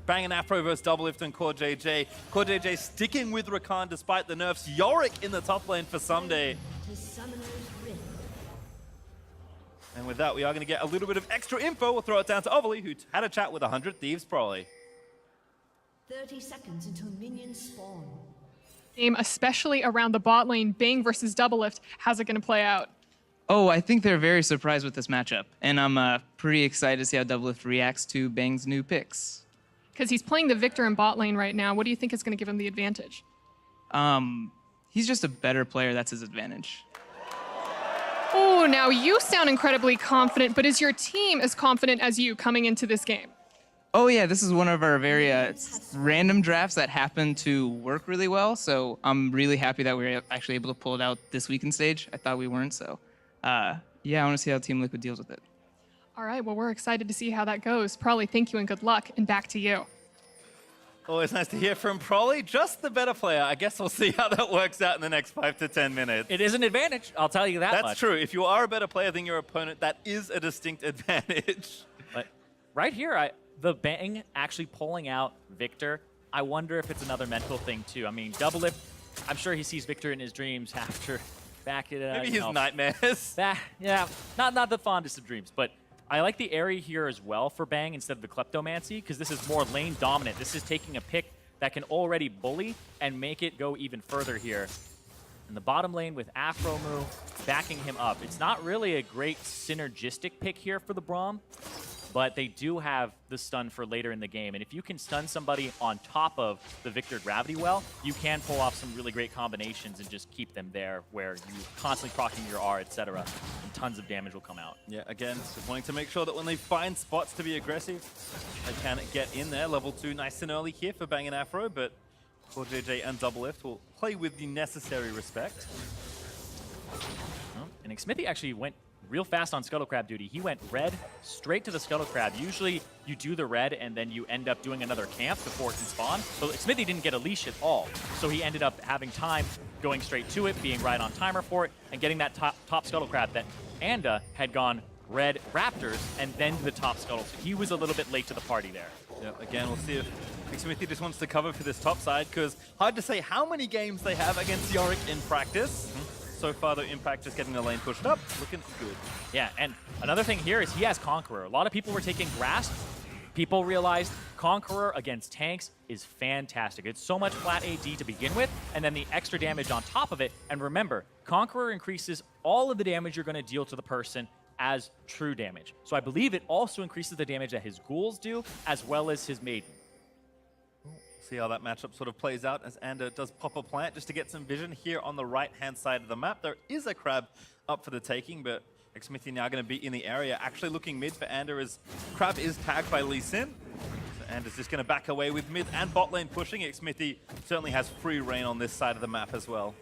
Bang & Afro versus Doublelift and Core JJ. Core JJ sticking with Rakan despite the nerfs. Yorick in the top lane for Someday. And with that, we are going to get a little bit of extra info. We'll throw it down to Overly, who had a chat with 100 Thieves probably. 30 seconds until minions spawn. Especially around the bot lane, Bang versus Doublelift. How's it going to play out? Oh, I think they're very surprised with this matchup, and I'm pretty excited to see how Doublelift reacts to Bang's new picks. Because he's playing the Victor in bot lane right now. What do you think is going to give him the advantage? He's just a better player. That's his advantage. Oh, now you sound incredibly confident, but is your team as confident as you coming into this game? Oh yeah, this is one of our very random drafts that happen to work really well. So I'm really happy that we were actually able to pull it out this weekend stage. I thought we weren't, so yeah, I want to see how Team Liquid deals with it. All right, well, we're excited to see how that goes. Probably thank you and good luck, and back to you. Always nice to hear from Prolly, just the better player. I guess we'll see how that works out in the next 5 to 10 minutes. It is an advantage, I'll tell you that much. That's true. If you are a better player than your opponent, that is a distinct advantage. But right here, the Bang actually pulling out Victor, I wonder if it's another mental thing too. I mean, Doublelift, I'm sure he sees Victor in his dreams after back at Maybe his nightmares. Yeah, not the fondest of dreams, but I like the area here as well for Bang instead of the Kleptomancy, because this is more lane dominant. This is taking a pick that can already bully and make it go even further here. In the bottom lane with Afromu backing him up. It's not really a great synergistic pick here for the Braum, but they do have the stun for later in the game. And if you can stun somebody on top of the Victor Gravity Well, you can pull off some really great combinations and just keep them there where you constantly proccing your R, etc. And tons of damage will come out. Yeah, again, just wanting to make sure that when they find spots to be aggressive, they can get in there. Level 2 nice and early here for Bang & Afro, but Core JJ and Doublelift will play with the necessary respect. And Xmithie actually went real fast on Scuttle Crab duty. He went red straight to the Scuttle Crab. Usually you do the red and then you end up doing another camp before it can spawn. So Xmithie didn't get a leash at all. So he ended up having time going straight to it, being right on timer for it, and getting that top Scuttle Crab that Anda had gone red Raptors and then to the top Scuttle. So he was a little bit late to the party there. Yeah, again, we'll see if Xmithie just wants to cover for this top side, because hard to say how many games they have against Yorick in practice. So far, though, Impact just getting the lane pushed up, looking good. Yeah, and another thing here is he has Conqueror. A lot of people were taking Grasp. People realized Conqueror against tanks is fantastic. It's so much flat AD to begin with, and then the extra damage on top of it. And remember, Conqueror increases all of the damage you're going to deal to the person as true damage. So I believe it also increases the damage that his ghouls do, as well as his Maiden. See how that matchup sort of plays out as Anda does pop a plant just to get some vision here on the right-hand side of the map. There is a crab up for the taking, but Xmithie now going to be in the area. Actually looking mid for Anda as crab is tagged by Lee Sin. So Anda's just going to back away with mid and bot lane pushing. Xmithie certainly has free reign on this side of the map as well.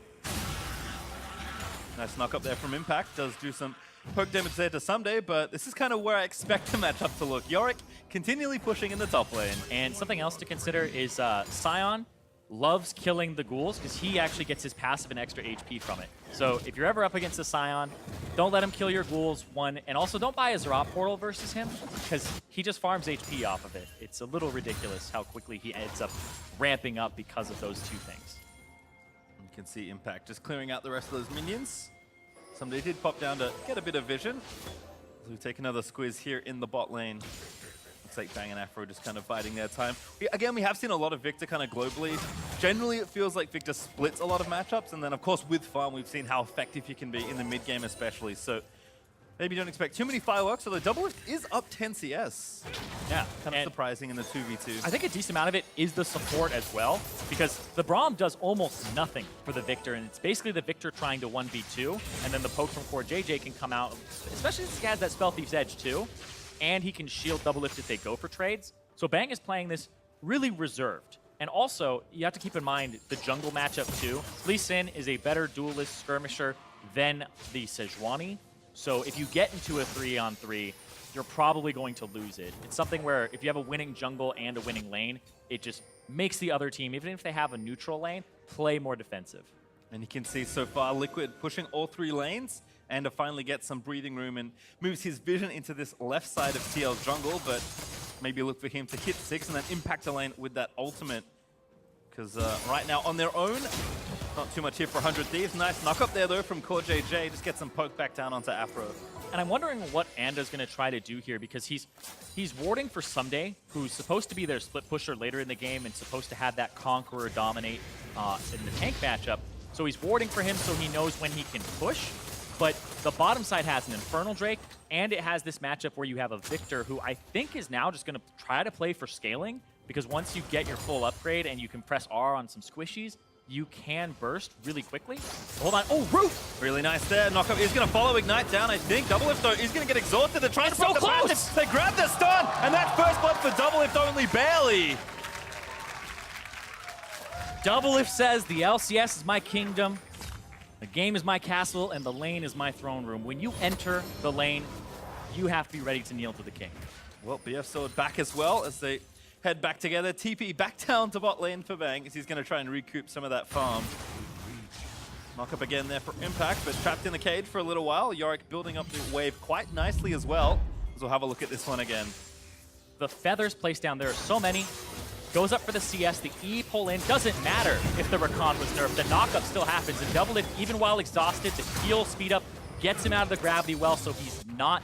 Nice knock up there from Impact. Does do some poke damage there to Someday, but this is kind of where I expect the matchup to look. Yorick continually pushing in the top lane. And something else to consider is Sion loves killing the ghouls because he actually gets his passive and extra HP from it. So if you're ever up against a Sion, don't let him kill your ghouls, one, and also don't buy a Zerat portal versus him because he just farms HP off of it. It's a little ridiculous how quickly he ends up ramping up because of those two things. You can see Impact just clearing out the rest of those minions. Somebody did pop down to get a bit of vision. So we take another squiz here in the bot lane. Looks like Bang & Afro just kind of biding their time. Again, we have seen a lot of Victor kind of globally. Generally, it feels like Victor splits a lot of matchups. And then, of course, with farm, we've seen how effective he can be in the mid game especially. So maybe don't expect too many fireworks, although Doublelift is up 10 CS. Yeah. Kind of surprising in the 2v2. I think a decent amount of it is the support as well, because the Braum does almost nothing for the Victor, and it's basically the Victor trying to 1v2, and then the poke from Core JJ can come out, especially since he has that Spell Thief's Edge too, and he can shield Doublelift if they go for trades. So Bang is playing this really reserved. And also, you have to keep in mind the jungle matchup too. Lee Sin is a better duelist skirmisher than the Sejuani. So if you get into a 3-on-3, you're probably going to lose it. It's something where if you have a winning jungle and a winning lane, it just makes the other team, even if they have a neutral lane, play more defensive. And you can see so far Liquid pushing all 3 lanes and to finally get some breathing room and moves his vision into this left side of TL's jungle, but maybe look for him to hit 6 and then impact the lane with that ultimate. Because right now, on their own, not too much here for 100 Thieves. Nice knock up there, though, from CoreJJ. Just gets some poke back down onto Afro. And I'm wondering what Anda's going to try to do here, because he's warding for Someday, who's supposed to be their split pusher later in the game and supposed to have that Conqueror dominate in the tank matchup. So he's warding for him so he knows when he can push. But the bottom side has an Infernal Drake, and it has this matchup where you have a Victor who I think is now just going to try to play for scaling, because once you get your full upgrade and you can press R on some squishies, you can burst really quickly. Hold on. Oh, Root! Really nice there. Knockup is going to follow Ignite down, I think. Doublelift, though, is going to get exhausted. They're trying to So block the close! Bandits. They grab the stun, and that's first blood for Doublelift, only barely. Doublelift says the LCS is my kingdom, the game is my castle, and the lane is my throne room. When you enter the lane, you have to be ready to kneel to the king. Well, BF Sword back as well as they head back together. TP back down to bot lane for Bang as he's going to try and recoup some of that farm. Knock up again there for Impact, but trapped in the cage for a little while. Yorick building up the wave quite nicely as well. As we'll have a look at this one again. The feathers placed down, there are so many. Goes up for the CS, the E pull in. Doesn't matter if the Rakan was nerfed. The knockup still happens. And Doublelift, even while exhausted, the heal speed up gets him out of the gravity well, so he's not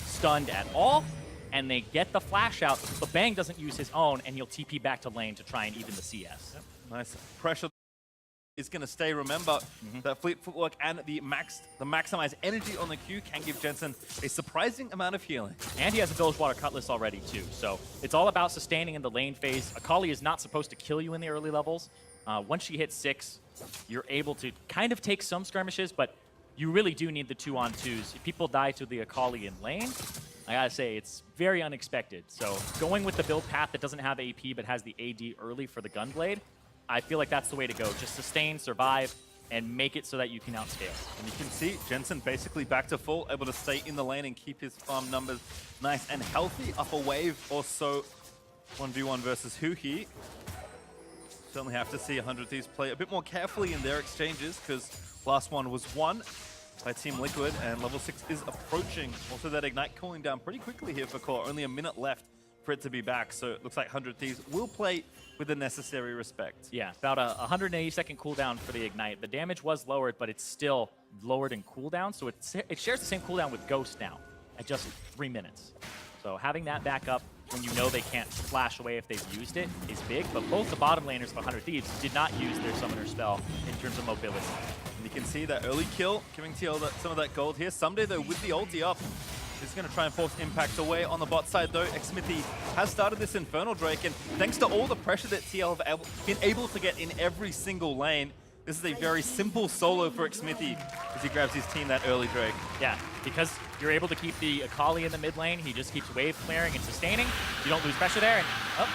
stunned at all. And they get the flash out, but Bang doesn't use his own, and he'll TP back to lane to try and even the CS. Yep. Nice pressure is going to stay. Remember, that fleet footwork and the maximized energy on the Q can give Jensen a surprising amount of healing. And he has a Bilgewater Cutlass already too, so it's all about sustaining in the lane phase. Akali is not supposed to kill you in the early levels. Once she hits 6, you're able to kind of take some skirmishes, but you really do need the 2-on-2s. If people die to the Akali in lane, I gotta say, it's very unexpected. So going with the build path that doesn't have AP but has the AD early for the Gunblade, I feel like that's the way to go. Just sustain, survive, and make it so that you can outscale. And you can see Jensen basically back to full, able to stay in the lane and keep his farm numbers nice and healthy. Up a wave or so, 1v1 versus Huhi. Certainly have to see 100 Thieves play a bit more carefully in their exchanges, because last one was won by Team Liquid, and level 6 is approaching. Also, that Ignite cooling down pretty quickly here for Core. Only a minute left for it to be back, so it looks like 100 Thieves will play with the necessary respect. Yeah, about a 180-second cooldown for the Ignite. The damage was lowered, but it's still lowered in cooldown, so it shares the same cooldown with Ghost now at just 3 minutes. So having that back up when you know they can't flash away if they've used it is big, but both the bottom laners of 100 Thieves did not use their Summoner spell in terms of mobility. And you can see that early kill, giving TL some of that gold here. Someday, though, with the ulti up, he's going to try and force Impact away. On the bot side, though, Xmithie has started this Infernal Drake, and thanks to all the pressure that TL have been able to get in every single lane, this is a very simple solo for Xmithie as he grabs his team that early Drake. Yeah, because you're able to keep the Akali in the mid lane. He just keeps wave clearing and sustaining. You don't lose pressure there. And, oh,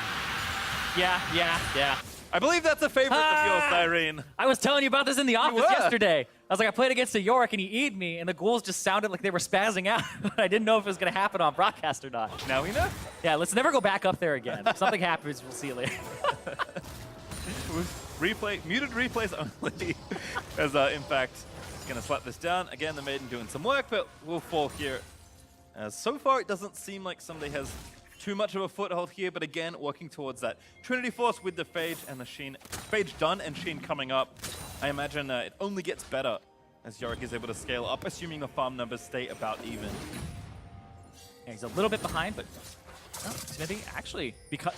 yeah. I believe that's a favorite of yours, Cyrene. I was telling you about this in the office were. yesterday. I was like, I played against a Yorick and he E'd me, and the ghouls just sounded like they were spazzing out. I didn't know if it was going to happen on broadcast or not. Now we know. Yeah, let's never go back up there again. If something happens, we'll see you later. Muted replays only. As Impact is going to slap this down. Again, the Maiden doing some work, but will fall here. As so far, it doesn't seem like somebody has too much of a foothold here, but again, working towards that Trinity Force with the Phage and the Sheen. Phage done and Sheen coming up. I imagine it only gets better as Yorick is able to scale up, assuming the farm numbers stay about even. Yeah, he's a little bit behind, but Xmithie actually, because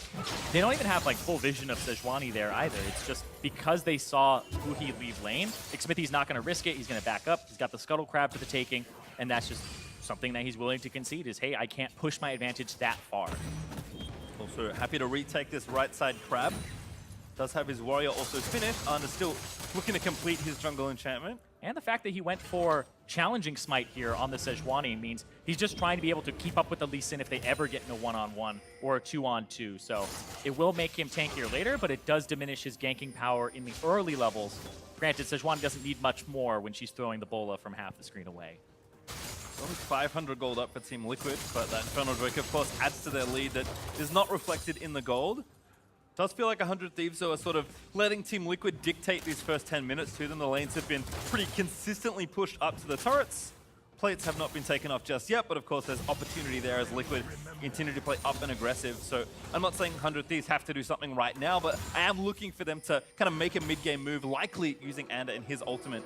they don't even have like full vision of Sejuani there either. It's just because they saw Huhi leave lane, Xmithie's not going to risk it. He's going to back up. He's got the Scuttle Crab for the taking, and that's just something that he's willing to concede is, hey, I can't push my advantage that far. Also happy to retake this right side Crab. Does have his warrior also finished, and is still looking to complete his jungle enchantment. And the fact that he went for challenging smite here on the Sejuani means he's just trying to be able to keep up with the Lee Sin if they ever get in a 1-on-1 or a 2-on-2. So it will make him tankier later, but it does diminish his ganking power in the early levels. Granted, Sejuani doesn't need much more when she's throwing the bola from half the screen away. Only 500 gold up for Team Liquid, but that Infernal Drake, of course, adds to their lead that is not reflected in the gold. Does feel like 100 Thieves, though, are sort of letting Team Liquid dictate these first 10 minutes to them. The lanes have been pretty consistently pushed up to the turrets. plates have not been taken off just yet, but of course there's opportunity there as Liquid continue to play up and aggressive. So I'm not saying 100 Thieves have to do something right now, but I am looking for them to kind of make a mid-game move, likely using Ander and his ultimate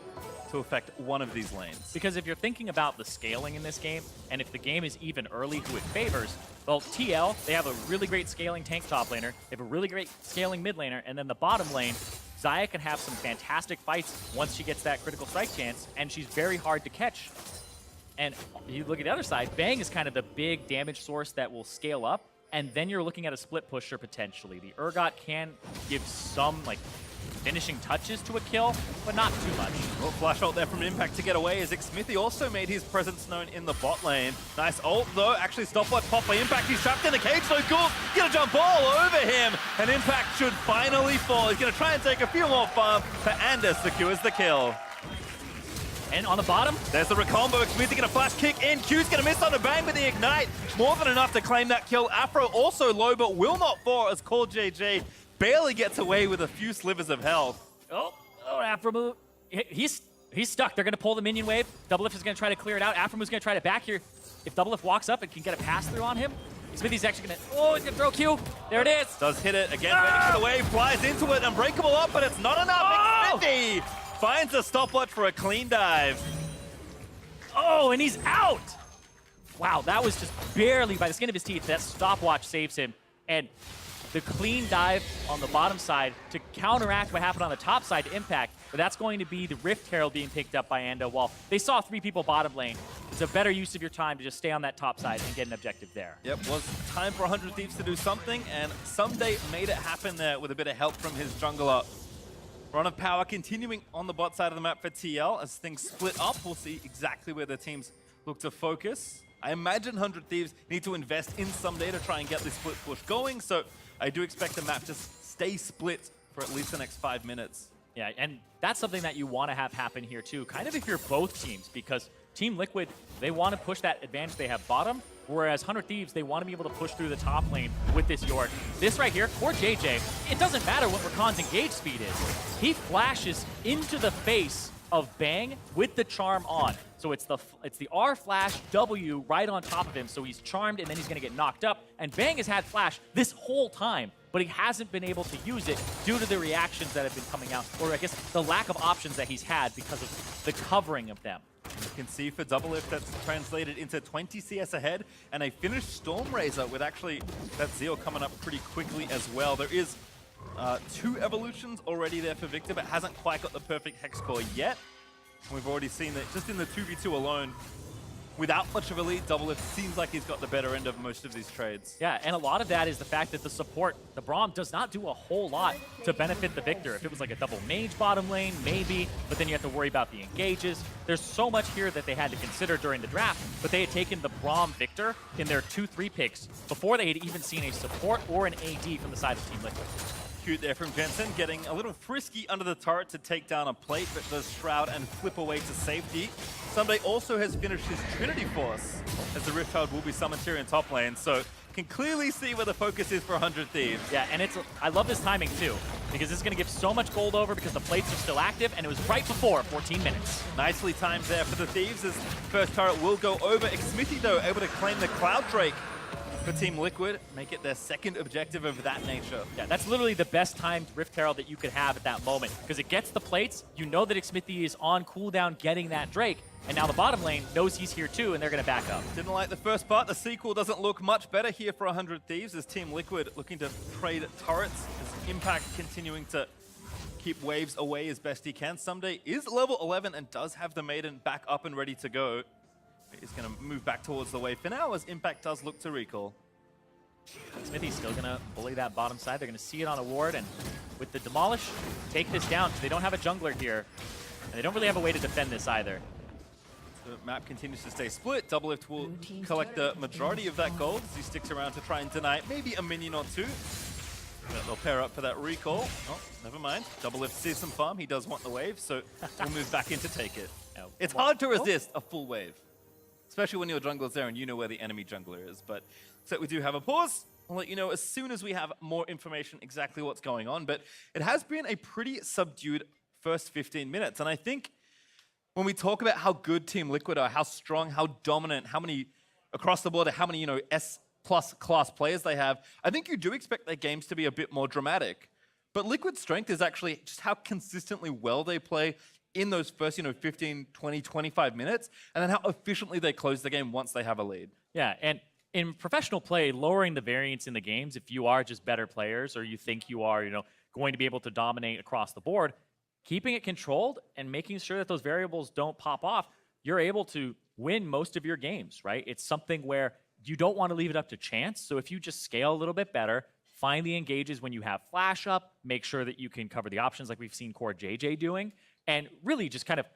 to affect one of these lanes. Because if you're thinking about the scaling in this game, and if the game is even early who it favors, well, TL, they have a really great scaling tank top laner, they have a really great scaling mid laner, and then the bottom lane, Xayah can have some fantastic fights once she gets that critical strike chance, and she's very hard to catch. And you look at the other side, Bang is kind of the big damage source that will scale up, and then you're looking at a split pusher potentially. The Urgot can give some like finishing touches to a kill, but not too much. Well, flash ult there from Impact to get away as Xmithie also made his presence known in the bot lane. Nice ult though, actually stopwatch pop by Impact. He's trapped in the cage, so cool. Gonna jump all over him, and Impact should finally fall. He's gonna try and take a few more farm, but Ander secures the kill. And on the bottom, There's the recombo. Xmithie gonna flash kick in. Q's gonna miss on the bang with the ignite. More than enough to claim that kill. Afro also low, but will not fall as CallJJ barely gets away with a few slivers of health. Afro move. He's stuck. They're going to pull the minion wave. Doublelift is going to try to clear it out. Afromove's going to try to back here. If Doublelift walks up and can get a pass through on him, Xmithie's actually going to... Oh, he's going to throw Q. There it is. Does hit it again, waiting for the wave, flies into it, Unbreakable up, but it's not enough. Oh! Xmithie finds a stopwatch for a clean dive. Oh, and he's out. Wow, that was just barely by the skin of his teeth. That stopwatch saves him. And the clean dive on the bottom side to counteract what happened on the top side to Impact, but that's going to be the Rift Herald being picked up by Ando. While they saw 3 people bottom lane, it's a better use of your time to just stay on that top side and get an objective there. Yep, was time for 100 Thieves to do something, and Someday made it happen there with a bit of help from his jungler. Run of Power continuing on the bot side of the map for TL. As things split up, we'll see exactly where the teams look to focus. I imagine 100 Thieves need to invest in Someday to try and get this split push going, so I do expect the map to stay split for at least the next 5 minutes. Yeah, and that's something that you want to have happen here too, kind of if you're both teams, because Team Liquid, they want to push that advantage they have bottom, whereas 100 Thieves, they want to be able to push through the top lane with this York. This right here, for JJ, it doesn't matter what Rakan's engage speed is. He flashes into the face of Bang with the charm on. So it's the R flash W right on top of him, so he's charmed and then he's gonna get knocked up. And Bang has had flash this whole time, but he hasn't been able to use it due to the reactions that have been coming out, or I guess the lack of options that he's had because of the covering of them. You can see for Doublelift that's translated into 20 CS ahead, and a finished Stormrazor with actually that Zeal coming up pretty quickly as well. There is 2 evolutions already there for Victor, but hasn't quite got the perfect Hex Core yet. And we've already seen that just in the 2v2 alone, without much of a lead, Doublelift seems like he's got the better end of most of these trades. Yeah, and a lot of that is the fact that the support, the Braum, does not do a whole lot to benefit the Victor. If it was like a double mage bottom lane, maybe, but then you have to worry about the engages. There's so much here that they had to consider during the draft, but they had taken the Braum Victor in their 2-3 picks before they had even seen a support or an AD from the side of Team Liquid. Cute there from Jensen, getting a little frisky under the turret to take down a plate, but does shroud and flip away to safety. Someday also has finished his Trinity Force, as the Rift Herald will be summoned here in top lane, so can clearly see where the focus is for 100 Thieves. Yeah, and I love this timing too, because this is going to give so much gold over because the plates are still active, and it was right before 14 minutes. Nicely timed there for the Thieves, as first turret will go over. Xmithie, though, able to claim the Cloud Drake for Team Liquid, make it their second objective of that nature. Yeah, that's literally the best timed Rift Herald that you could have at that moment, because it gets the plates, you know that Xmithie is on cooldown getting that Drake, and now the bottom lane knows he's here too, and they're going to back up. Didn't like the first part. The sequel doesn't look much better here for 100 Thieves, as Team Liquid looking to trade turrets, as Impact continuing to keep waves away as best he can. Someday is level 11 and does have the Maiden back up and ready to go. He's going to move back towards the wave for now, as Impact does look to recall. Xmithie's still going to bully that bottom side. They're going to see it on a ward, and with the Demolish, take this down, because they don't have a jungler here, and they don't really have a way to defend this either. The map continues to stay split. Doublelift will collect the majority of that gold as he sticks around to try and deny maybe a minion or 2. But they'll pair up for that recall. Oh, never mind. Doublelift sees some farm. He does want the wave, so we'll move back in to take it. It's hard to resist a full wave, especially when your jungler's there and you know where the enemy jungler is. But so we do have a pause. I'll let you know as soon as we have more information exactly what's going on. But it has been a pretty subdued first 15 minutes. And I think when we talk about how good Team Liquid are, how strong, how dominant, how many across the board, how many, S+ class players they have, I think you do expect their games to be a bit more dramatic. But Liquid's strength is actually just how consistently well they play in those first, 15, 20, 25 minutes, and then how efficiently they close the game once they have a lead. Yeah, and in professional play, lowering the variance in the games, if you are just better players or you think you are, going to be able to dominate across the board, keeping it controlled and making sure that those variables don't pop off, you're able to win most of your games, right? It's something where you don't want to leave it up to chance. So if you just scale a little bit better, find the engages when you have flash up, make sure that you can cover the options like we've seen Core JJ doing, and really just kind of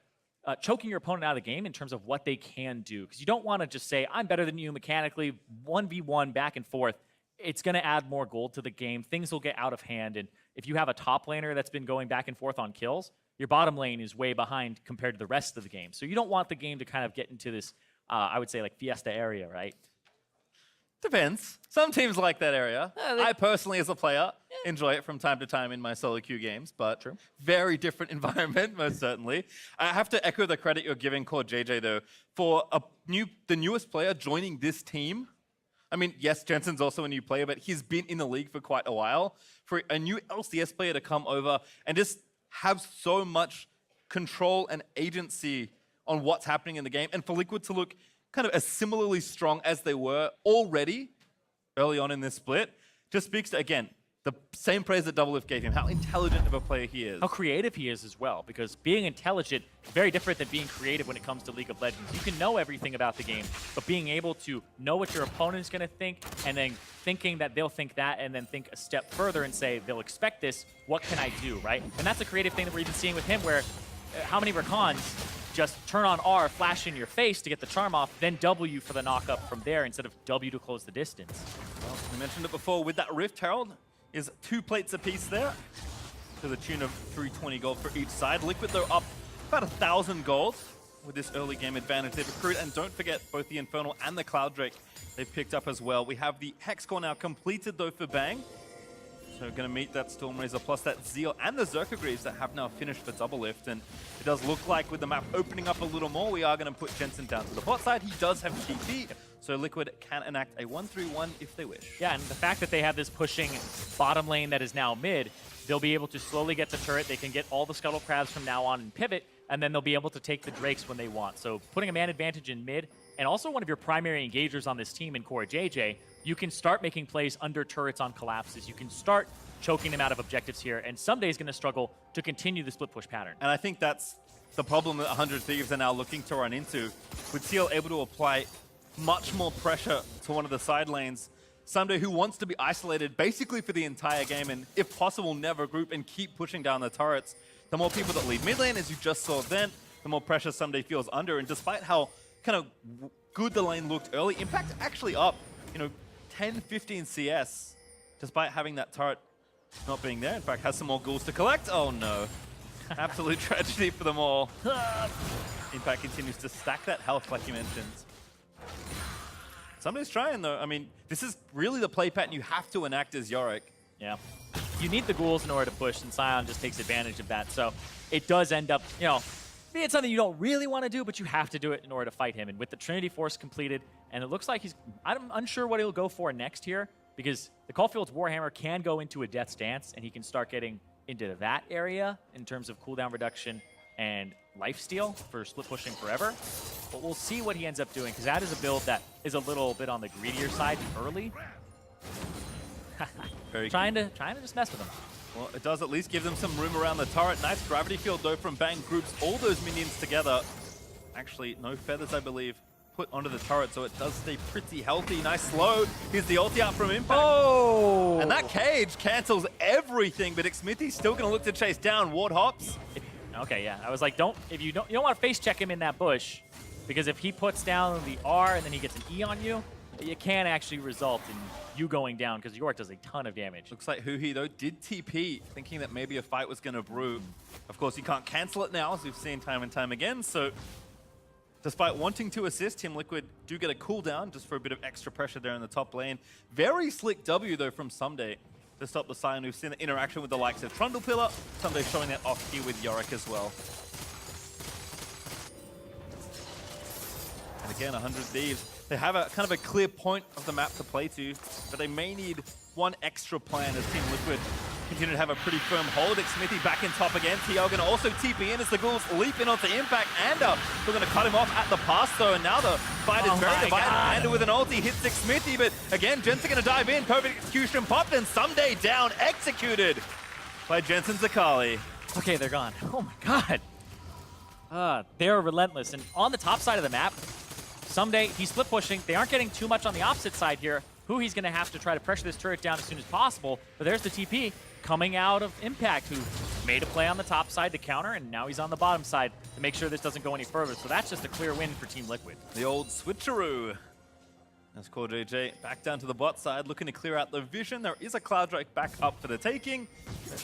choking your opponent out of the game in terms of what they can do. Because you don't want to just say, I'm better than you mechanically, 1v1 back and forth. It's going to add more gold to the game. Things will get out of hand. And if you have a top laner that's been going back and forth on kills, your bottom lane is way behind compared to the rest of the game. So you don't want the game to kind of get into this, I would say, like Fiesta area, right? Depends. Some teams like that area. I personally, as a player, enjoy it from time to time in my solo queue games, but very different environment, most certainly. I have to echo the credit you're giving Core JJ, though, for the newest player joining this team. I mean, yes, Jensen's also a new player, but he's been in the league for quite a while. For a new LCS player to come over and just have so much control and agency on what's happening in the game, and for Liquid to look kind of as similarly strong as they were already early on in this split, just speaks to, again, the same praise that Doublelift gave him, how intelligent of a player he is. How creative he is as well, because being intelligent is very different than being creative when it comes to League of Legends. You can know everything about the game, but being able to know what your opponent is going to think, and then thinking that they'll think that, and then think a step further and say, they'll expect this, what can I do, right? And that's a creative thing that we're even seeing with him, where how many Rakans just turn on R, flash in your face to get the charm off, then W for the knock-up from there instead of W to close the distance. Well, we mentioned it before, with that Rift Herald, is 2 plates apiece there, to the tune of 320 gold for each side. Liquid, though, up about 1,000 gold with this early game advantage they've accrued. And don't forget, both the Infernal and the Cloud Drake they've picked up as well. We have the Hex Core now completed, though, for Bang. So going to meet that Stormrazor plus that Zeal and the Zerker Greaves that have now finished for Doublelift. And it does look like with the map opening up a little more, we are going to put Jensen down to the bot side. He does have TP, so Liquid can enact a 1-3-1 if they wish. Yeah, and the fact that they have this pushing bottom lane that is now mid, they'll be able to slowly get to turret. They can get all the Scuttle Crabs from now on and pivot, and then they'll be able to take the Drakes when they want. So putting a man advantage in mid, and also one of your primary engagers on this team in Core JJ, you can start making plays under turrets on collapses. You can start choking them out of objectives here, and someday is going to struggle to continue the split push pattern. And I think that's the problem that 100 Thieves are now looking to run into, with Seal able to apply much more pressure to one of the side lanes. Someday who wants to be isolated basically for the entire game, and if possible, never group and keep pushing down the turrets. The more people that lead mid lane, as you just saw then, the more pressure Someday feels under. And despite how kind of good the lane looked early, Impact actually up, 10, 15 CS, despite having that turret not being there. In fact, has some more ghouls to collect. Oh no. Absolute tragedy for them all. Impact continues to stack that health like you mentioned. Somebody's trying though. I mean, this is really the play pattern you have to enact as Yorick. Yeah. You need the ghouls in order to push, and Sion just takes advantage of that. So it does end up, maybe it's something you don't really want to do, but you have to do it in order to fight him. And with the Trinity Force completed, and it looks like I'm unsure what he'll go for next here, because the Caulfield's Warhammer can go into a Death's Dance, and he can start getting into that area in terms of cooldown reduction and lifesteal for split pushing forever. But we'll see what he ends up doing, because that is a build that is a little bit on the greedier side early. trying to just mess with him. Well, it does at least give them some room around the turret. Nice gravity field, though, from Bang. Groups all those minions together. Actually, no feathers, I believe, put onto the turret, so it does stay pretty healthy. Nice slow. Here's the ulti out from Impact. Oh! And that cage cancels everything, but Xmithie's still going to look to chase down. Ward hops. Okay, yeah. I was like, you don't want to face check him in that bush, because if he puts down the R and then he gets an E on you, it can actually result in you going down, because Yorick does a ton of damage. Looks like Huhi, though, did TP, thinking that maybe a fight was going to brew. Of course, you can't cancel it now, as we've seen time and time again, so despite wanting to assist, Team Liquid do get a cooldown just for a bit of extra pressure there in the top lane. Very slick W, though, from Someday to stop the Sion. We've seen the interaction with the likes of Trundle Pillar. Someday showing that off here with Yorick as well. again, 100 Thieves. They have a kind of a clear point of the map to play to, but they may need one extra plan as Team Liquid continue to have a pretty firm hold. Xmithie back in top again. TL going to also TP in as the Ghouls leap in onto Impact. Anda, they're going to cut him off at the pass though, and now the fight is very divided. Anda with an ulti hits Xmithie, but again, Jensen going to dive in. Perfect execution popped, and Someday down, executed by Jensen Zakali. Okay, they're gone. Oh my god. They're relentless. And on the top side of the map, Someday, he's split pushing. They aren't getting too much on the opposite side here. He's going to have to try to pressure this turret down as soon as possible. But there's the TP coming out of Impact, who made a play on the top side to counter, and now he's on the bottom side to make sure this doesn't go any further. So that's just a clear win for Team Liquid. The old switcheroo. As CoreJJ back down to the bot side, looking to clear out the vision. There is a Cloud Drake back up for the taking.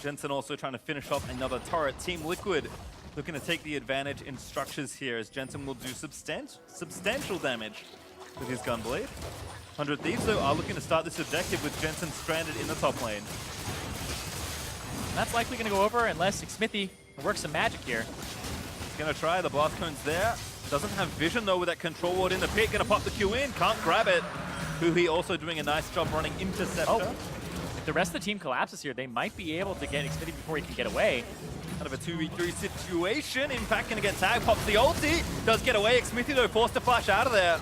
Jensen also trying to finish off another turret. Team Liquid looking to take the advantage in structures here, as Jensen will do substantial damage with his Gunblade. 100 Thieves, though, are looking to start this objective with Jensen stranded in the top lane. And that's likely going to go over unless Xmithie works some magic here. He's going to try. The blast cone's there. Doesn't have vision, though, with that control ward in the pit. Going to pop the Q in. Can't grab it. Huhi also doing a nice job running Interceptor. Oh. If the rest of the team collapses here, they might be able to get Xmithie before he can get away. Kind of a 2v3 situation. Impact going to get tagged. Pops the ulti. Does get away. Xmithie, though, forced to flash out of there.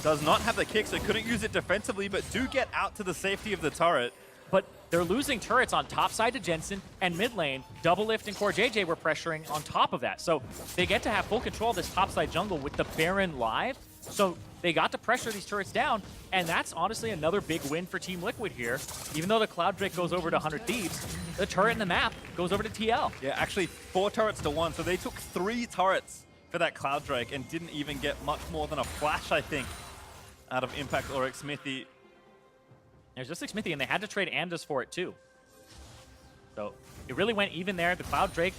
Does not have the kick, so couldn't use it defensively, but do get out to the safety of the turret. But they're losing turrets on top side to Jensen, and mid lane, Doublelift and CoreJJ were pressuring on top of that. So they get to have full control of this top side jungle with the Baron live. So they got to pressure these turrets down, and that's honestly another big win for Team Liquid here. Even though the Cloud Drake goes over to 100 Thieves, the turret in the map goes over to TL. Yeah, actually 4 turrets to 1, so they took 3 turrets for that Cloud Drake and didn't even get much more than a flash, I think, out of Impact or Xmithie. There's just Xmithie, and they had to trade Andus for it too. So it really went even there. The Cloud Drake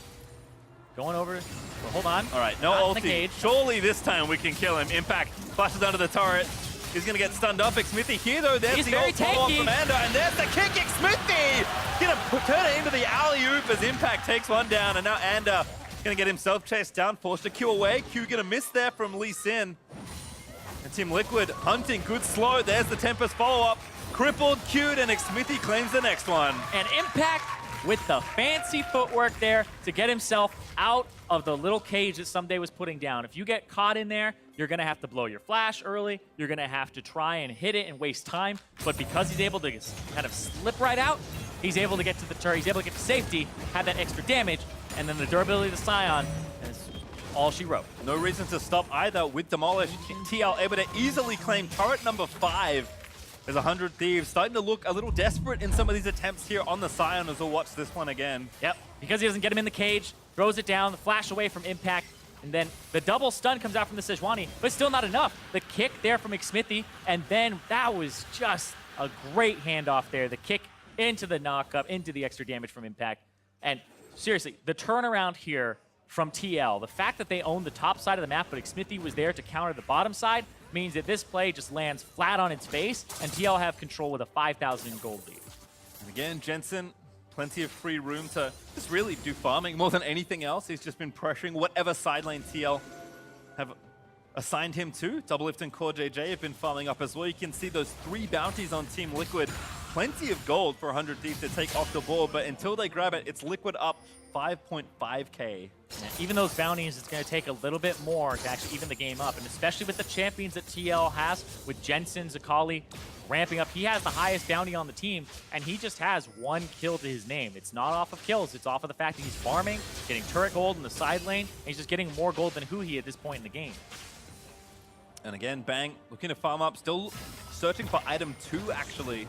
going over. Well, hold on. All right, no Not in the ulti. cage. Surely this time we can kill him. Impact flashes under the turret. He's going to get stunned up. Xmithie here, though. There's He's the very ult follow-up tanky. from Anda, and there's the kick. Xmithie going to turn it into the alley-oop as Impact takes one down, and now Anda going to get himself chased down, forced to Q away. Q going to miss there from Lee Sin. And Team Liquid hunting, good slow. There's the Tempest follow-up. Crippled, Q'd, and Xmithie claims the next one. And Impact with the fancy footwork there to get himself out of the little cage that Someday was putting down. If you get caught in there, you're going to have to blow your flash early. You're going to have to try and hit it and waste time. But because he's able to kind of slip right out, he's able to get to the turret. He's able to get to safety, have that extra damage, and then the durability of the Scion is all she wrote. No reason to stop either with Demolish. TL able to easily claim turret number 5. There's 100 Thieves starting to look a little desperate in some of these attempts here on the Scion, as we'll watch this one again. Yep, because he doesn't get him in the cage, throws it down, the flash away from Impact, and then the double stun comes out from the Sejuani, but still not enough. The kick there from Xmithie, and then that was just a great handoff there. The kick into the knock-up, into the extra damage from Impact. And seriously, the turnaround here from TL, the fact that they owned the top side of the map, but Xmithie was there to counter the bottom side, means that this play just lands flat on its face, and TL have control with a 5,000 gold lead. And again, Jensen, plenty of free room to just really do farming more than anything else. He's just been pressuring whatever side lane TL have assigned him to. Doublelift and CoreJJ have been farming up as well. You can see those 3 bounties on Team Liquid. Plenty of gold for 100 Thieves to take off the board, but until they grab it, it's Liquid up 5.5k. Even those bounties, it's going to take a little bit more to actually even the game up, and especially with the champions that TL has, with Jensen, Zakali ramping up. He has the highest bounty on the team, and he just has 1 kill to his name. It's not off of kills, it's off of the fact that he's farming, getting turret gold in the side lane, and he's just getting more gold than Huhi at this point in the game. And again, Bang looking to farm up, still searching for item 2 actually.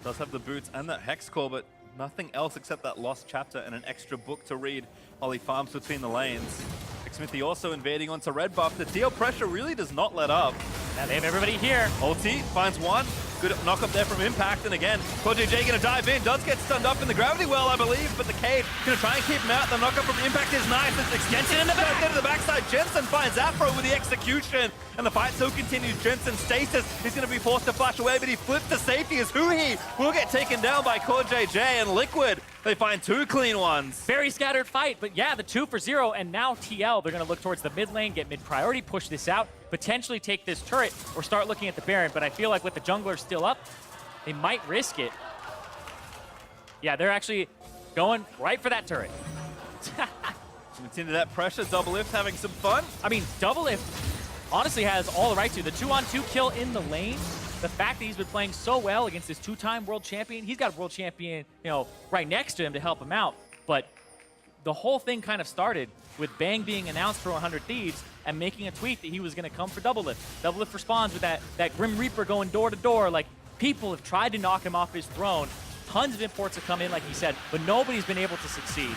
Does have the boots and that Hex Core, but nothing else except that lost chapter and an extra book to read while he farms between the lanes. Xmithie also invading onto red buff. The TL pressure really does not let up. Now they have everybody here. Ulti finds one, Good knock up there from Impact, and again, CoreJJ gonna dive in, does get stunned up in the gravity well, I believe, but the Cade gonna try and keep him out. The knock up from Impact is nice. It's extension in the back. Into the backside, Jensen finds Afro with the execution, and the fight still continues. Jensen status, he's gonna be forced to flash away, but he flips to safety as Huhi will get taken down by CoreJJ, and Liquid, they find 2 clean ones. Very scattered fight, but yeah, the 2 for 0, and now TL, they're going to look towards the mid lane, get mid priority, push this out, potentially take this turret, or start looking at the Baron, but I feel like with the jungler still up, they might risk it. Yeah, they're actually going right for that turret. Continue that pressure, Doublelift having some fun. I mean, Doublelift honestly has all the right to. The 2-on-2 kill in the lane, the fact that he's been playing so well against this 2-time world champion, he's got a world champion, right next to him to help him out. But the whole thing kind of started with Bang being announced for 100 Thieves and making a tweet that he was going to come for Doublelift. Doublelift responds with that Grim Reaper going door to door. Like, people have tried to knock him off his throne. Tons of imports have come in, like he said, but nobody's been able to succeed.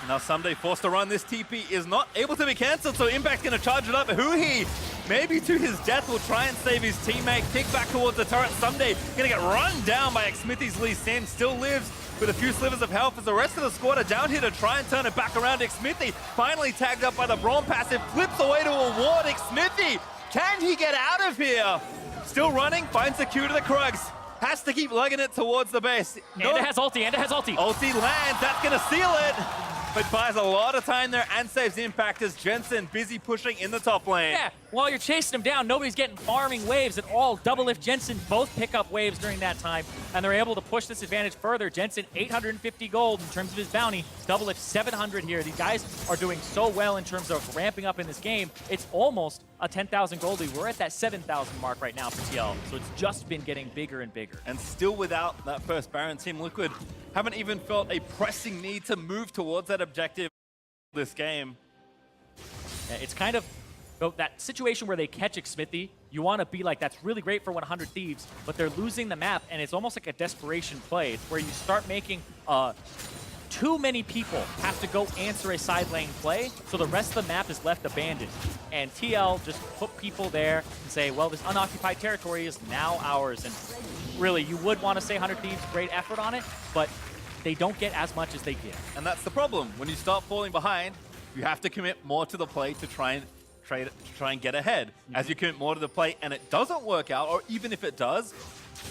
Now Someday forced to run. This TP is not able to be cancelled, so Impact's going to charge it up. Huhi, maybe to his death, will try and save his teammate. Kick back towards the turret. Someday going to get run down by Xmithy's Lee Sin. Still lives with a few slivers of health as the rest of the squad are down here to try and turn it back around. Xmithy finally tagged up by the Braum passive. Flips away to a ward. Xmithy, can he get out of here? Still running, finds the Q to the Krugs. Has to keep lugging it towards the base. Anda has ulti, Anda has ulti. Ulti lands, that's going to seal it. But buys a lot of time there and saves Impact as Jensen busy pushing in the top lane. Yeah, while you're chasing him down, nobody's getting farming waves at all. Doublelift, Jensen both pick up waves during that time, and they're able to push this advantage further. Jensen, 850 gold in terms of his bounty. Doublelift, 700 here. These guys are doing so well in terms of ramping up in this game. It's almost a 10,000 gold lead. We're at that 7,000 mark right now for TL, so it's just been getting bigger and bigger. And still without that first Baron, Team Liquid haven't even felt a pressing need to move towards that objective this game. Yeah, it's kind of that situation where they catch Xmithy. You want to be like, that's really great for 100 Thieves, but they're losing the map, and it's almost like a desperation play. It's where you start making too many people have to go answer a side lane play, so the rest of the map is left abandoned. And TL just put people there and say, well, this unoccupied territory is now ours. And really, you would want to say 100 Thieves, great effort on it, but they don't get as much as they give. And that's the problem. When you start falling behind, you have to commit more to the play to try and get ahead. As you commit more to the play and it doesn't work out, or even if it does,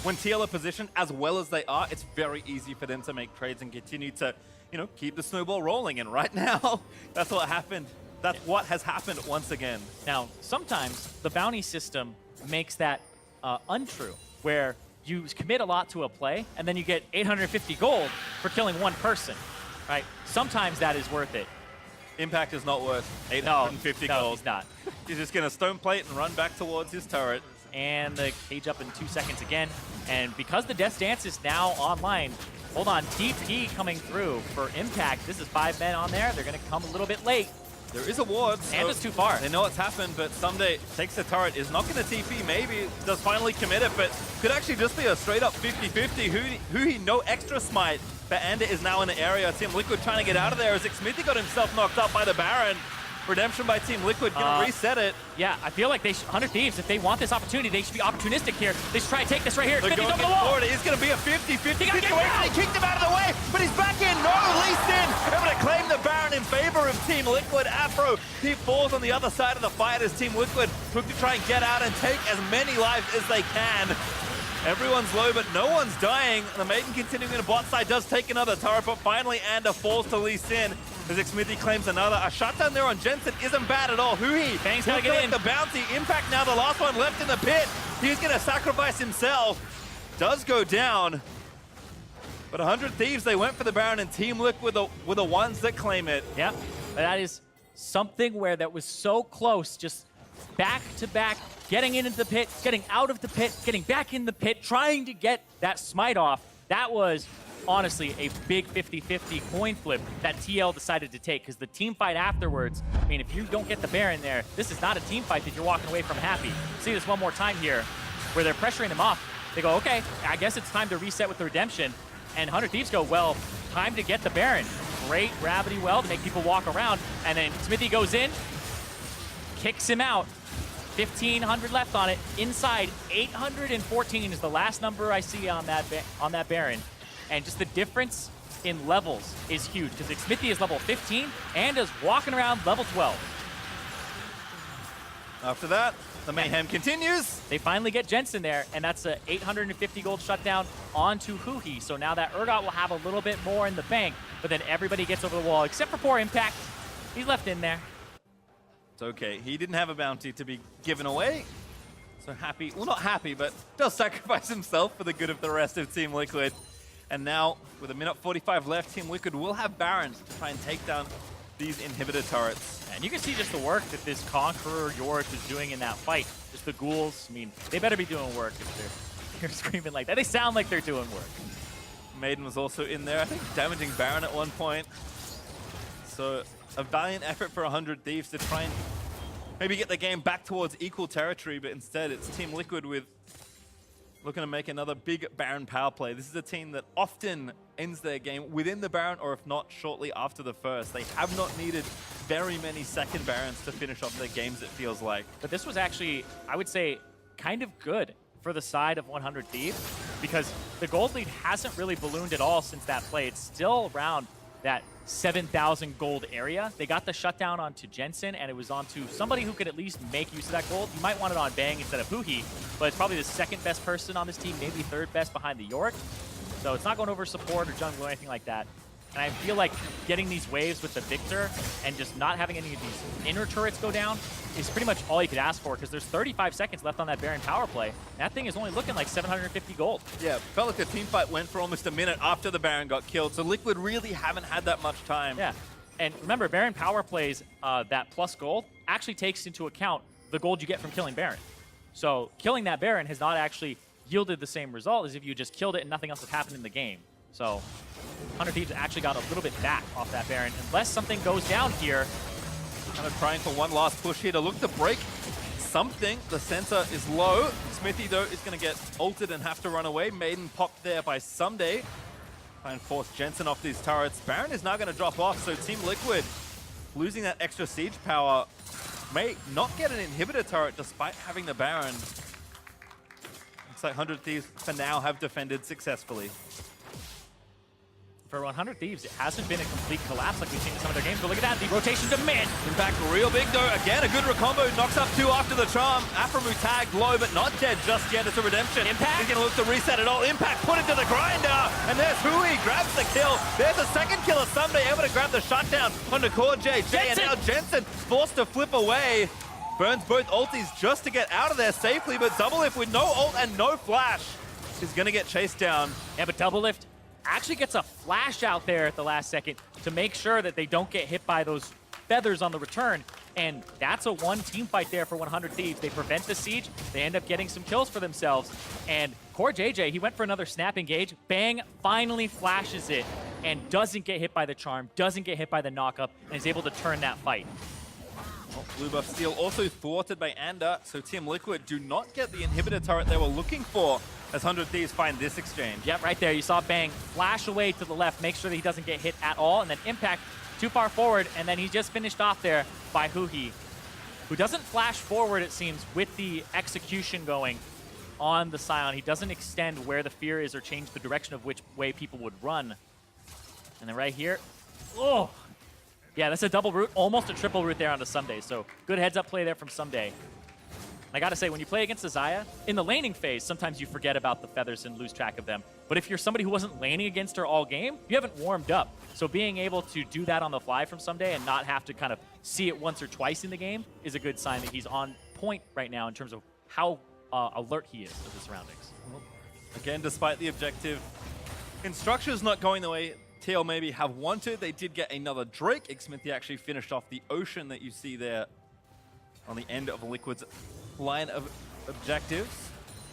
when TL are positioned as well as they are, it's very easy for them to make trades and continue to, keep the snowball rolling. And right now, that's what happened. That's what has happened once again. Now, sometimes the bounty system makes that untrue, where you commit a lot to a play, and then you get 850 gold for killing one person, right? Sometimes that is worth it. Impact is not worth 850 no, gold. He's not. He's just going to stone plate and run back towards his turret. And the cage up in 2 seconds again. And because the Death Dance is now online, hold on, TP coming through for Impact. This is 5 men on there. They're going to come a little bit late. There is a ward. So and it's too far. They know what's happened, but Someday takes the turret, is not going to TP, maybe does finally commit it, but could actually just be a straight up 50-50. Huhi, no extra smite, but Anda is now in the area. Team Liquid trying to get out of there as Xmithy got himself knocked up by the Baron. Redemption by Team Liquid, gonna reset it. Yeah, I feel like 100 Thieves, if they want this opportunity, they should be opportunistic here. They should try to take this right here. They're going over the wall. forward. It's gonna be a 50-50 He gotta get situation. He kicked him out of the way, but he's back in. No, Lee Sin able to claim the Baron in favor of Team Liquid. Afro, he falls on the other side of the fight as Team Liquid look to try and get out and take as many lives as they can. Everyone's low, but no one's dying. The Maiden continuing in the bot side does take another turret, but finally Anda falls to Lee Sin as Xmithy claims another. A shutdown there on Jensen isn't bad at all. Huhi, Bang's gotta get in. The bounty. Impact now the last one left in the pit. He's gonna sacrifice himself. Does go down. But 100 Thieves, they went for the Baron, and Team Liquid were the ones that claim it. Yeah, that is something where that was so close, just back to back, getting into the pit, getting out of the pit, getting back in the pit, trying to get that smite off. That was honestly a big 50-50 coin flip that TL decided to take, because the team fight afterwards, I mean, if you don't get the Baron there, this is not a team fight that you're walking away from happy. See this one more time here, where they're pressuring them off. They go, okay, I guess it's time to reset with the redemption. And 100 Thieves go, well, time to get the Baron. Great gravity well to make people walk around. And then Xmithy goes in, kicks him out. 1,500 left on it. Inside, 814 is the last number I see on that Baron. And just the difference in levels is huge because Xmithie is level 15 and is walking around level 12. After that, the mayhem continues. They finally get Jensen there, and that's a 850 gold shutdown onto Huhi. So now that Urgot will have a little bit more in the bank, but then everybody gets over the wall except for poor Impact. He's left in there. It's okay. He didn't have a bounty to be given away. So happy, well, not happy, but does sacrifice himself for the good of the rest of Team Liquid. And now, with a minute 45 left, Team Liquid will have Baron to try and take down these inhibitor turrets. And you can see just the work that this Conqueror Yorick is doing in that fight. Just the ghouls, I mean, they better be doing work if they're screaming like that. They sound like they're doing work. Maiden was also in there, I think damaging Baron at one point. So a valiant effort for 100 Thieves to try and maybe get the game back towards equal territory, but instead it's Team Liquid with looking to make another big Baron power play. This is a team that often ends their game within the Baron, or if not, shortly after the first. They have not needed very many second Barons to finish off their games, it feels like. But this was actually, I would say, kind of good for the side of 100 Thieves because the gold lead hasn't really ballooned at all since that play. It's still around that 7,000 gold area. They got the shutdown onto Jensen, and it was onto somebody who could at least make use of that gold. You might want it on Bang instead of Huhi, but it's probably the second best person on this team, maybe third best behind the Yorick. So it's not going over support or jungle or anything like that. And I feel like getting these waves with the Victor and just not having any of these inner turrets go down is pretty much all you could ask for because there's 35 seconds left on that Baron power play. And that thing is only looking like 750 gold. Yeah, felt like the team fight went for almost a minute after the Baron got killed, so Liquid really haven't had that much time. Yeah, and remember, Baron power plays, that plus gold actually takes into account the gold you get from killing Baron. So killing that Baron has not actually yielded the same result as if you just killed it and nothing else has happened in the game. So 100 Thieves actually got a little bit back off that Baron, unless something goes down here. Kind of trying for one last push here to look to break something. The center is low. Xmithie, though, is going to get ulted and have to run away. Maiden popped there by Someday. Try and force Jensen off these turrets. Baron is now going to drop off, so Team Liquid, losing that extra siege power, may not get an inhibitor turret despite having the Baron. Looks like 100 Thieves, for now, have defended successfully. For 100 Thieves, it hasn't been a complete collapse like we've seen in some of their games, but look at that, the rotation to mid. Impact real big though. Again, a good recombo. Knocks up 2 after the charm. Aphromoo tagged low, but not dead just yet. It's a redemption. Impact. He's going to look to reset it all. Impact put into the grinder. And there's Hui. Grabs the kill. There's a second kill of Someday, able to grab the shutdown onto Core JJ. And now Jensen forced to flip away. Burns both ultis just to get out of there safely, but Doublelift with no ult and no flash is going to get chased down. Yeah, but Doublelift actually gets a flash out there at the last second to make sure that they don't get hit by those feathers on the return. And that's a one team fight there for 100 Thieves. They prevent the siege. They end up getting some kills for themselves. And Core JJ, he went for another snap engage. Bang finally flashes it and doesn't get hit by the charm, doesn't get hit by the knockup, and is able to turn that fight. Well, blue buff steal also thwarted by Anda, so Team Liquid do not get the inhibitor turret they were looking for as 100 Thieves find this exchange. Yep, right there. You saw Bang flash away to the left, make sure that he doesn't get hit at all, and then Impact too far forward, and then he just finished off there by Huhi, who doesn't flash forward, it seems, with the execution going on the Scion. He doesn't extend where the fear is or change the direction of which way people would run. And then right here, oh! Yeah, that's a double root, almost a triple root there onto Someday, so good heads-up play there from Someday. And I gotta say, when you play against Xayah, in the laning phase, sometimes you forget about the feathers and lose track of them. But if you're somebody who wasn't laning against her all game, you haven't warmed up. So being able to do that on the fly from Someday and not have to kind of see it once or twice in the game is a good sign that he's on point right now in terms of how alert he is to the surroundings. Again, despite the objective, Instructions not going the way TL maybe have wanted. They did get another Drake. Xmithie actually finished off the Ocean that you see there on the end of Liquid's line of objectives.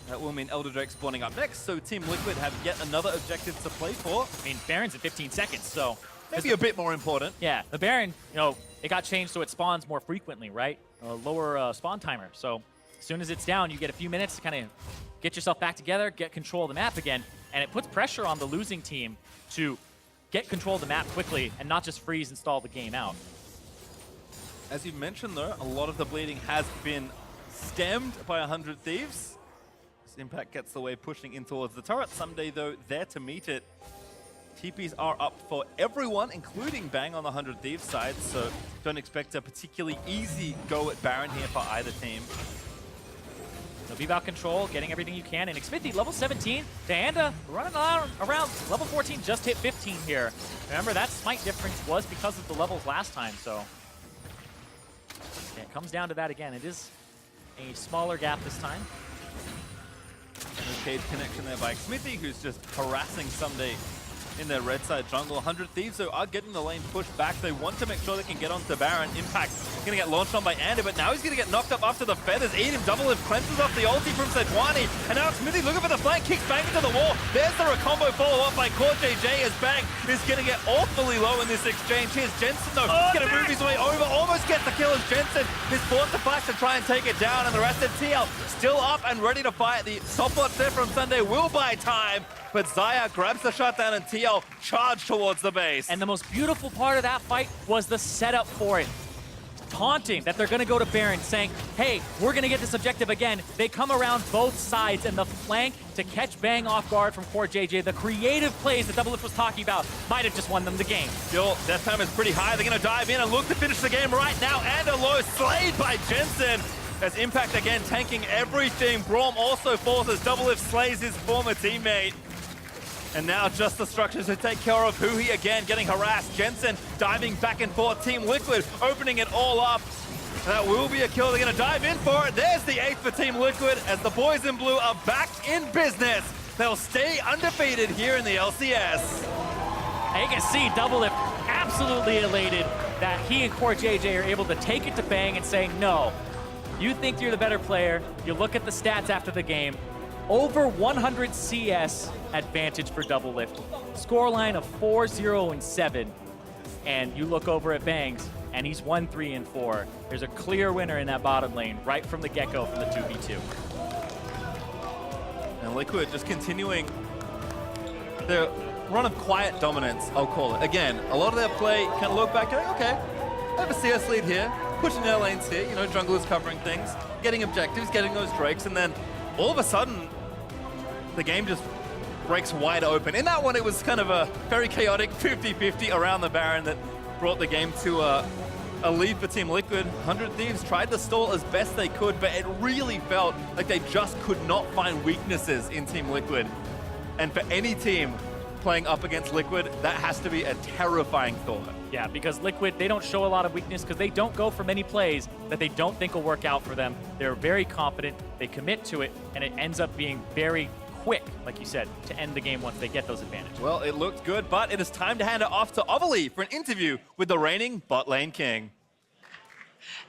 That will mean Elder Drake spawning up next, so Team Liquid have yet another objective to play for. I mean, Baron's in 15 seconds, so... Maybe a bit more important. Yeah, the Baron, you know, it got changed so it spawns more frequently, right? A lower spawn timer. So as soon as it's down, you get a few minutes to kind of get yourself back together, get control of the map again, and it puts pressure on the losing team to get control of the map quickly and not just freeze and stall the game out. As you mentioned, though, a lot of the bleeding has been stemmed by 100 Thieves. Impact gets the wave pushing in towards the turret. Someday, though, there to meet it. TPs are up for everyone, including Bang on the 100 Thieves side, so don't expect a particularly easy go at Baron here for either team. So be about control, getting everything you can, and Xmithie, level 17, Diana running around level 14, just hit 15 here. Remember, that smite difference was because of the levels last time, so yeah, it comes down to that again. It is a smaller gap this time. And a cage connection there by Xmithie, who's just harassing Someday in their red side jungle. 100 Thieves, though, are getting the lane pushed back. They want to make sure they can get onto Baron. Impact going to get launched on by Ander, but now he's going to get knocked up after the feathers. Eat him, double lift, cleanses off the ulti from Sejuani. And now Xmithie looking for the flank, kicks Bang into the wall. There's the combo follow-up by CoreJJ as Bang is going to get awfully low in this exchange. Here's Jensen, though, going to move his way over, almost gets the kill as Jensen is forced to flash to try and take it down. And the rest of TL still up and ready to fight. The stopwatch there from Sunday will buy time, but Xayah grabs the shutdown and TL charge towards the base. And the most beautiful part of that fight was the setup for it. Taunting that they're going to go to Baron, saying, hey, we're going to get this objective again. They come around both sides, and the flank to catch Bang off guard from CoreJJ, the creative plays that Doublelift was talking about, might have just won them the game. Still, death time is pretty high. They're going to dive in and look to finish the game right now. And a low slayed by Jensen. As Impact again tanking everything. Braum also falls as Doublelift slays his former teammate. And now just the structures to take care of Huhi again, getting harassed. Jensen diving back and forth. Team Liquid opening it all up. That will be a kill. They're going to dive in for it. There's the 8th for Team Liquid as the boys in blue are back in business. They'll stay undefeated here in the LCS. And you can see Doublelift absolutely elated that he and CoreJJ are able to take it to Bang and say, no, you think you're the better player. You look at the stats after the game. Over 100 CS advantage for Doublelift. Scoreline of 4-0-7. And you look over at Bangs, and he's 1-3-4. There's a clear winner in that bottom lane right from the get-go from the 2v2. And Liquid just continuing their run of quiet dominance, I'll call it. Again, a lot of their play can look back and okay, I have a CS lead here, pushing their lanes here, you know, junglers covering things, getting objectives, getting those drakes, and then all of a sudden, the game just breaks wide open. In that one, it was kind of a very chaotic 50-50 around the Baron that brought the game to a lead for Team Liquid. 100 Thieves tried to stall as best they could, but it really felt like they just could not find weaknesses in Team Liquid. And for any team playing up against Liquid, that has to be a terrifying thought. Yeah, because Liquid, they don't show a lot of weakness because they don't go for many plays that they don't think will work out for them. They're very confident, they commit to it, and it ends up being very quick, like you said, to end the game once they get those advantages. Well, it looked good, but it is time to hand it off to Ovali for an interview with the reigning bot lane king.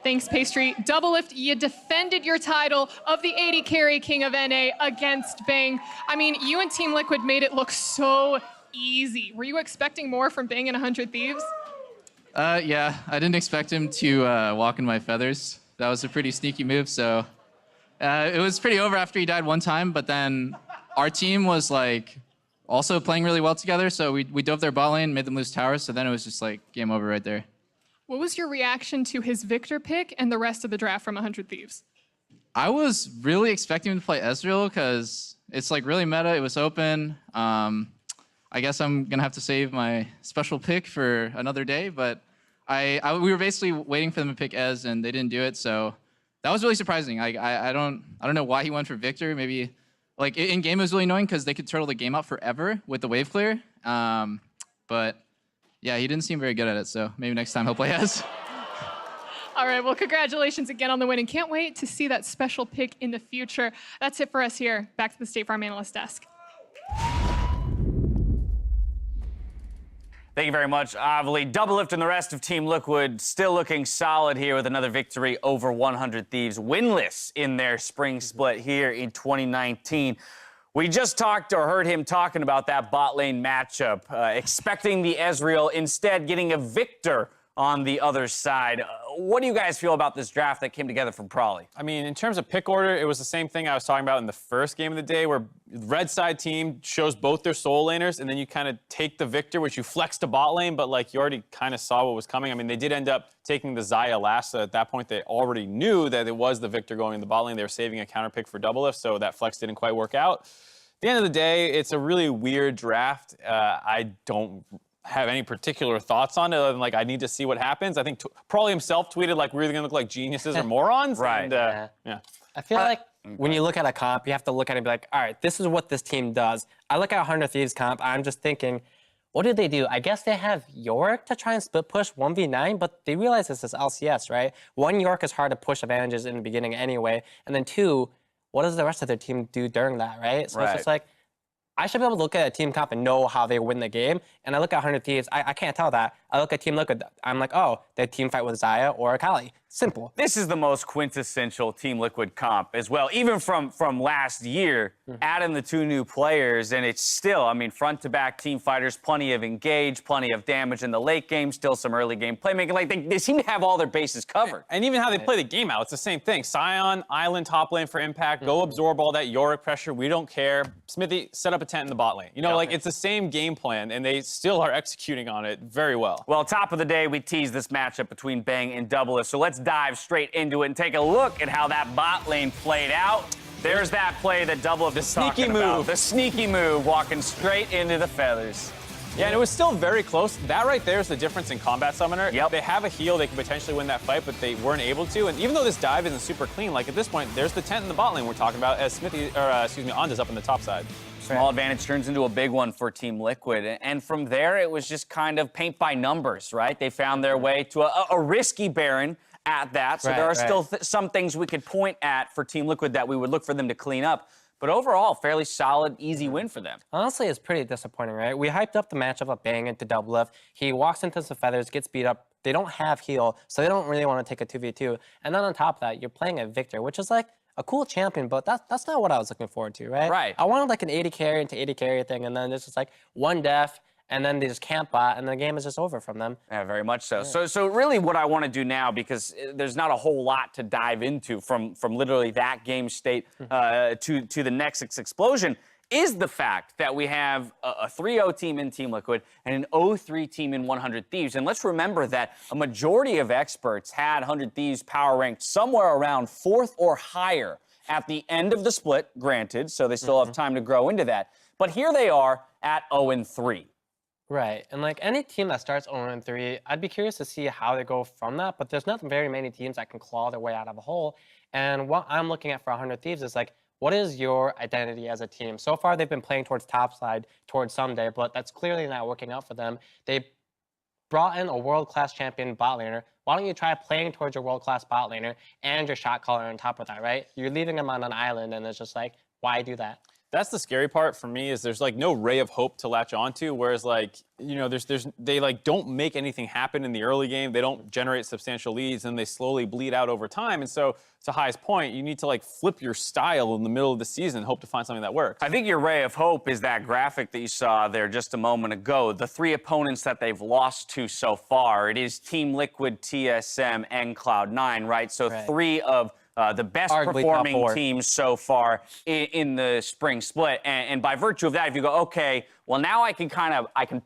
Thanks, Pastry. Doublelift, you defended your title of the 80 carry king of NA against Bang. I mean, you and Team Liquid made it look so easy. Were you expecting more from Bang and 100 Thieves? Yeah, I didn't expect him to walk in my feathers. That was a pretty sneaky move, so it was pretty over after he died one time, but then our team was like also playing really well together, so we dove their bot lane, made them lose towers, so then it was just like game over right there. What was your reaction to his Victor pick and the rest of the draft from 100 Thieves? I was really expecting him to play Ezreal because it's like really meta, it was open. I guess I'm gonna have to save my special pick for another day, but we were basically waiting for them to pick Ez and they didn't do it, so that was really surprising. I don't know why he went for Victor. Maybe like in game it was really annoying because they could turtle the game out forever with the wave clear. But yeah, he didn't seem very good at it, so maybe next time he'll play Ez. All right, well, congratulations again on the win, and can't wait to see that special pick in the future. That's it for us here. Back to the State Farm Analyst Desk. Thank you very much, Ovali. Doublelift and the rest of Team Liquid still looking solid here with another victory over 100 Thieves, winless in their spring split here in 2019. We just talked or heard him talking about that bot lane matchup, expecting the Ezreal, instead getting a Victor on the other side. What do you guys feel about this draft that came together from Prawley? I mean, in terms of pick order, it was the same thing I was talking about in the first game of the day, where the red side team shows both their soul laners, and then you kind of take the Victor, which you flex to bot lane, but like you already kind of saw what was coming. I mean, they did end up taking the Xayah last, so at that point they already knew that it was the Victor going in the bot lane. They were saving a counter pick for Doublelift, so that flex didn't quite work out. At the end of the day, it's a really weird draft. I don't have any particular thoughts on it other than, like, I need to see what happens. I think Prawley himself tweeted, like, we're either going to look like geniuses or morons. Right. And, yeah. I feel like when you look at a comp, you have to look at it and be like, all right, this is what this team does. I look at 100 Thieves comp, I'm just thinking, what do they do? I guess they have Yorick to try and split push 1v9, but they realize this is LCS, right? One, Yorick is hard to push advantages in the beginning anyway, and then two, what does the rest of their team do during that, right? So it's just like, I should be able to look at a team comp and know how they win the game. And I look at 100 Thieves, I can't tell that. I look at Team Liquid, I'm like, oh, they team fight with Xayah or Akali. Simple. This is the most quintessential Team Liquid comp as well, even from last year, adding the 2 new players, and it's still, I mean, front-to-back team fighters, plenty of engage, plenty of damage in the late game, still some early game playmaking. Like, they seem to have all their bases covered. And even how they play the game out, it's the same thing. Sion, Island, top lane for impact, go absorb all that Yorick pressure, we don't care. Smithy, set up a tent in the bot lane. You know, like, it's the same game plan, and they still are executing on it very well. Well, top of the day, we teased this matchup between Bang and Doublelift, so let's dive straight into it and take a look at how that bot lane played out. There's that play that Doublelift was talking about. The sneaky move, walking straight into the feathers. Yeah, and it was still very close. That right there is the difference in Combat Summoner. Yep. They have a heal, they could potentially win that fight, but they weren't able to. And even though this dive isn't super clean, like at this point, there's the tent in the bot lane we're talking about as Onda's up on the top side. Small advantage turns into a big one for Team Liquid. And from there, it was just kind of paint by numbers, right? They found their way to a risky Baron at that. So there are still some things we could point at for Team Liquid that we would look for them to clean up. But overall, fairly solid, easy win for them. Honestly, it's pretty disappointing, right? We hyped up the matchup of Bang into Doublelift. He walks into some feathers, gets beat up. They don't have heal, so they don't really want to take a 2v2. And then on top of that, you're playing a Victor, which is like a cool champion, but that's not what I was looking forward to, right? Right. I wanted like an 80 carry into 80 carry thing, and then there's just like one death, and then they just camp bot, and the game is just over from them. Yeah, very much so. So really what I want to do now, because there's not a whole lot to dive into from literally that game state to the Nexus explosion, is the fact that we have a 3-0 team in Team Liquid and an 0-3 team in 100 Thieves. And let's remember that a majority of experts had 100 Thieves power ranked somewhere around 4th or higher at the end of the split, granted, so they still have time to grow into that. But here they are at 0-3. Right, and like any team that starts 0-3, I'd be curious to see how they go from that, but there's not very many teams that can claw their way out of a hole. And what I'm looking at for 100 Thieves is like, what is your identity as a team? So far, they've been playing towards topside, towards Someday, but that's clearly not working out for them. They brought in a world-class champion bot laner. Why don't you try playing towards your world-class bot laner and your shot caller on top of that, right? You're leaving them on an island, and it's just like, why do that? That's the scary part for me, is there's like no ray of hope to latch onto, whereas like, you know, they like don't make anything happen in the early game. They don't generate substantial leads, and they slowly bleed out over time. And so to Highest point, you need to like flip your style in the middle of the season and hope to find something that works. I think your ray of hope is that graphic that you saw there just a moment ago. The 3 opponents that they've lost to so far. It is Team Liquid, TSM, and Cloud9, right? So 3 of the best performing teams so far in the spring split. And by virtue of that, if you go, okay, well, now I can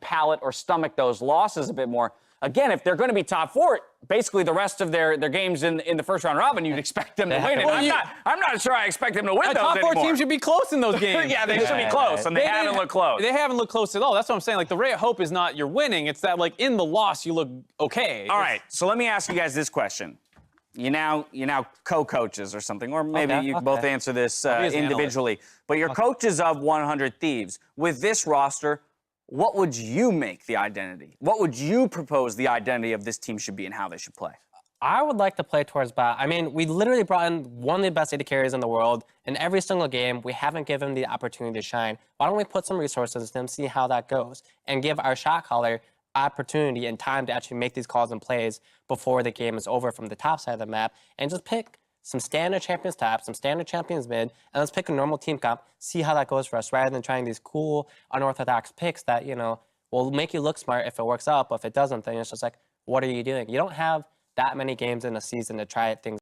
palate or stomach those losses a bit more. Again, if they're going to be top 4, basically the rest of their games in the first round robin, you'd expect them to win it. I'm not sure I expect them to win those top 4 anymore. team should be close in those games. Yeah, they should be close, and they haven't looked close. They haven't looked close at all. That's what I'm saying. Like, the ray of hope is not you're winning. It's that, like, in the loss, you look okay. All right, so let me ask you guys this question. You now co-coaches or something, or maybe you can both answer this individually. But you're coaches of 100 Thieves. With this roster, what would you make the identity? What would you propose the identity of this team should be and how they should play? I would like to play towards bot. I mean, we literally brought in one of the best AD carries in the world. In every single game, we haven't given him the opportunity to shine. Why don't we put some resources into him, see how that goes, and give our shot caller opportunity and time to actually make these calls and plays before the game is over from the top side of the map, and just pick some standard champions top, some standard champions mid, and let's pick a normal team comp, see how that goes for us, rather than trying these cool, unorthodox picks that, you know, will make you look smart if it works out, but if it doesn't, then it's just like, what are you doing? You don't have that many games in a season to try things